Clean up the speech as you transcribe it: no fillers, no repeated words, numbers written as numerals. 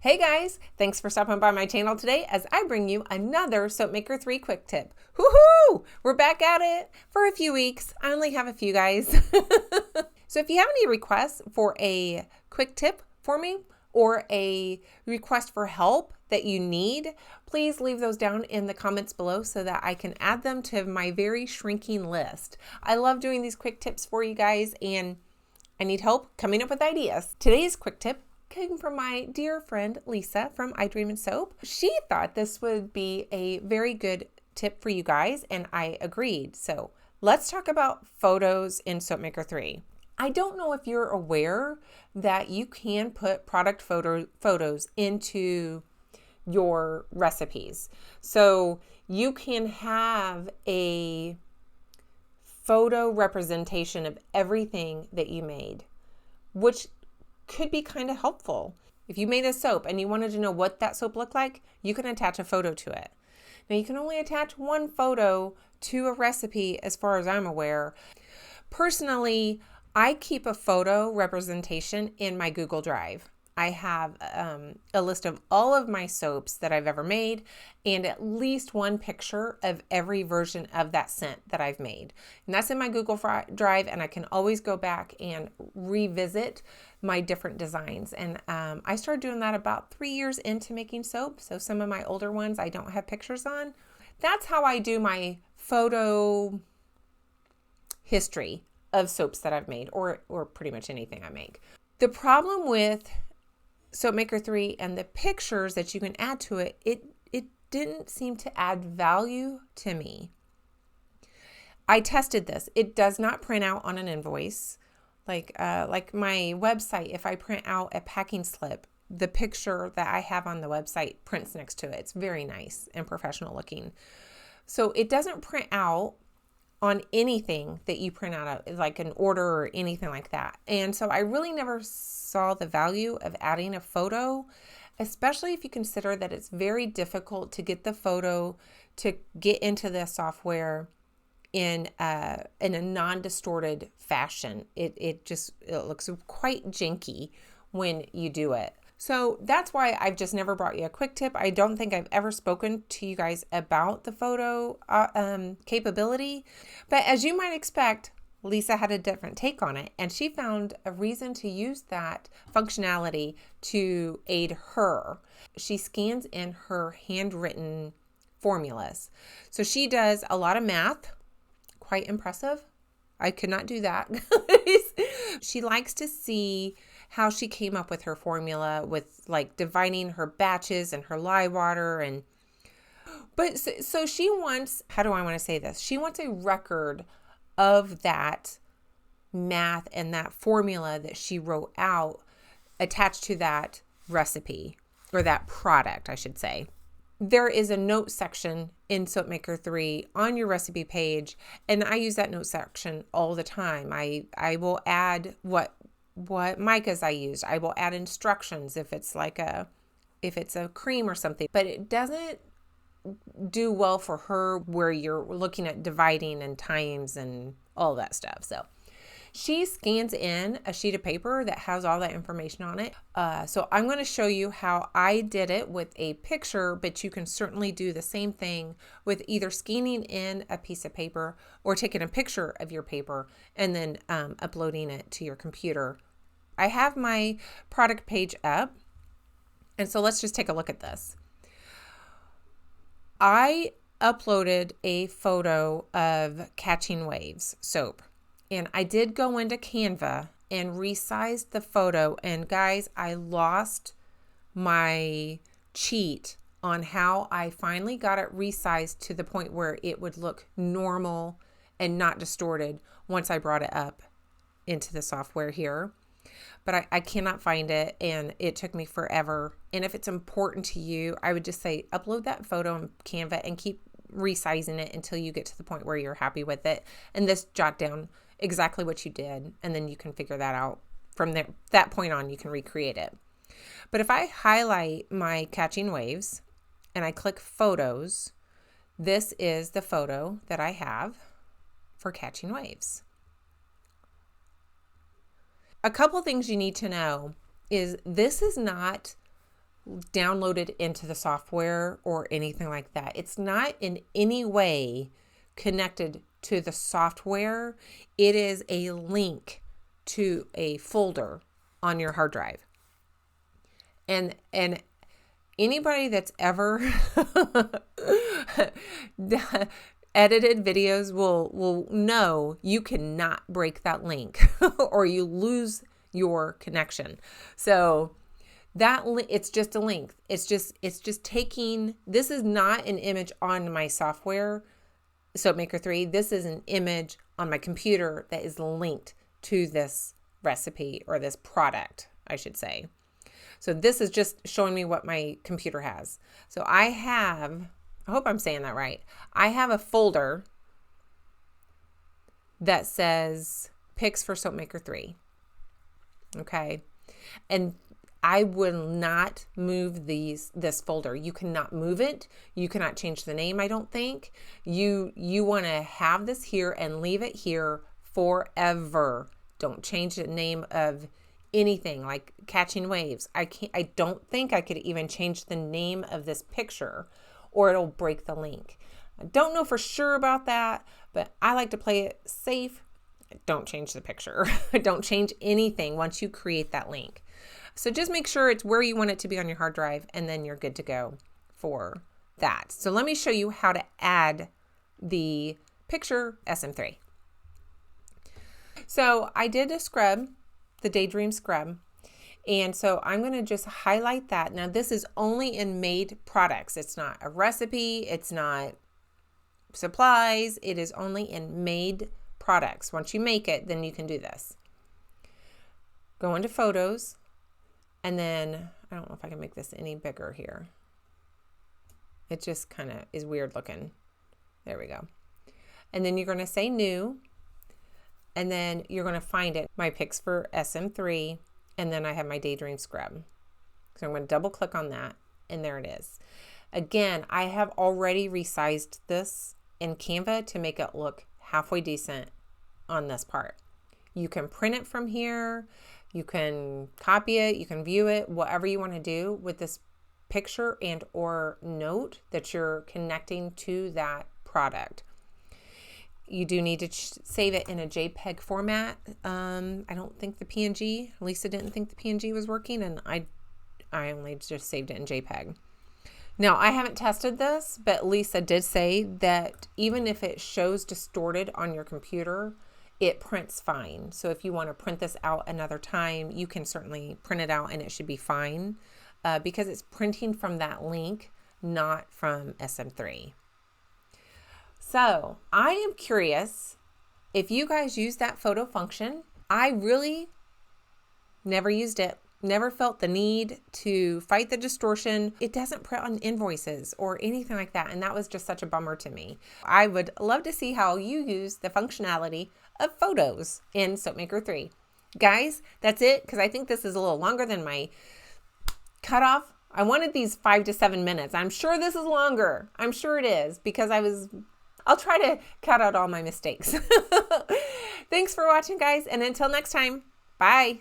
Hey guys, thanks for stopping by my channel today as I bring you another Soapmaker 3 quick tip. Woohoo! We're back at it for a few weeks. I only have a few, guys. So if you have any requests for a quick tip for me or a request for help that you need, please leave those down in the comments below so that I can add them to my very shrinking list. I love doing these quick tips for you guys and I need help coming up with ideas. Today's quick tip came from my dear friend Lisa from I Dream in Soap. She thought this would be a very good tip for you guys, and I agreed. So let's talk about photos in Soapmaker 3. I don't know if you're aware that you can put product photos into your recipes. So you can have a photo representation of everything that you made, which could be kind of helpful. If you made a soap and you wanted to know what that soap looked like, you can attach a photo to it. Now you can only attach one photo to a recipe as far as I'm aware. Personally, I keep a photo representation in my Google Drive. I have a list of all of my soaps that I've ever made and at least one picture of every version of that scent that I've made. And that's in my Google Drive, and I can always go back and revisit my different designs. And I started doing that about 3 years into making soap. So some of my older ones I don't have pictures on. That's how I do my photo history of soaps that I've made or pretty much anything I make. The problem with Soapmaker 3 and the pictures that you can add to it, it didn't seem to add value to me. I tested this. It does not print out on an invoice. Like my website, if I print out a packing slip, the picture that I have on the website prints next to it. It's very nice and professional looking. So it doesn't print out on anything that you print out of, like an order or anything like that. And so I really never saw the value of adding a photo, especially if you consider that it's very difficult to get the photo to get into the software in a non-distorted fashion. It looks quite janky when you do it. So that's why I've just never brought you a quick tip. I don't think I've ever spoken to you guys about the photo capability. But as you might expect, Lisa had a different take on it, and she found a reason to use that functionality to aid her. She scans in her handwritten formulas. So she does a lot of math, quite impressive. I could not do that. She likes to see how she came up with her formula with like dividing her batches and her lye water so she wants, how do I want to say this? She wants a record of that math and that formula that she wrote out attached to that recipe or that product, I should say. There is a note section in Soapmaker 3 on your recipe page, and I use that note section all the time. I will add what micas I used. I will add instructions if it's a cream or something, but it doesn't do well for her where you're looking at dividing and times and all that stuff. So she scans in a sheet of paper that has all that information on it. So I'm going to show you how I did it with a picture, but you can certainly do the same thing with either scanning in a piece of paper or taking a picture of your paper and then uploading it to your computer. I have my product page up, and so let's just take a look at this. I uploaded a photo of Catching Waves soap. And I did go into Canva and resized the photo. And guys, I lost my cheat on how I finally got it resized to the point where it would look normal and not distorted once I brought it up into the software here. But I cannot find it, and it took me forever. And if it's important to you, I would just say upload that photo in Canva and keep resizing it until you get to the point where you're happy with it. And this jot down exactly what you did, and then you can figure that out. From there, that point on, you can recreate it. But if I highlight my Catching Waves and I click Photos, this is the photo that I have for Catching Waves. A couple things you need to know is this is not downloaded into the software or anything like that. It's not in any way connected to the software. It is a link to a folder on your hard drive. And anybody that's ever edited videos will know you cannot break that link or you lose your connection. So it's just a link. It's just taking, this is not an image on my software, Soapmaker 3. This is an image on my computer that is linked to this recipe or this product, I should say. So this is just showing me what my computer has. So I hope I'm saying that right. I have a folder that says picks for Soapmaker 3. Okay. And I will not move this folder. You cannot move it. You cannot change the name, I don't think. You want to have this here and leave it here forever. Don't change the name of anything like Catching Waves. I don't think I could even change the name of this picture or it'll break the link. I don't know for sure about that, but I like to play it safe. Don't change the picture. Don't change anything once you create that link. So just make sure it's where you want it to be on your hard drive, and then you're good to go for that. So let me show you how to add the picture SM3. So I did a scrub, the Daydream scrub. And so I'm going to just highlight that. Now this is only in made products. It's not a recipe. It's not supplies. It is only in made products. Once you make it, then you can do this. Go into photos. And then, I don't know if I can make this any bigger here. It just kind of is weird looking. There we go. And then you're going to say new. And then you're going to find it, my picks for SM3. And then I have my Daydream scrub. So I'm going to double click on that. And there it is. Again, I have already resized this in Canva to make it look halfway decent on this part. You can print it from here. You can copy it, you can view it, whatever you want to do with this picture and or note that you're connecting to that product. You do need to save it in a JPEG format. I don't think the PNG, Lisa didn't think the PNG was working, and I only just saved it in JPEG. Now, I haven't tested this, but Lisa did say that even if it shows distorted on your computer, it prints fine. So if you want to print this out another time, you can certainly print it out and it should be fine because it's printing from that link, not from SM3. So I am curious if you guys use that photo function. I really never used it. Never felt the need to fight the distortion. It doesn't print on invoices or anything like that. And that was just such a bummer to me. I would love to see how you use the functionality of photos in Soapmaker 3. Guys, that's it, because I think this is a little longer than my cutoff. I wanted these 5 to 7 minutes. I'm sure this is longer. I'm sure it is, because I'll try to cut out all my mistakes. Thanks for watching, guys. And until next time, bye.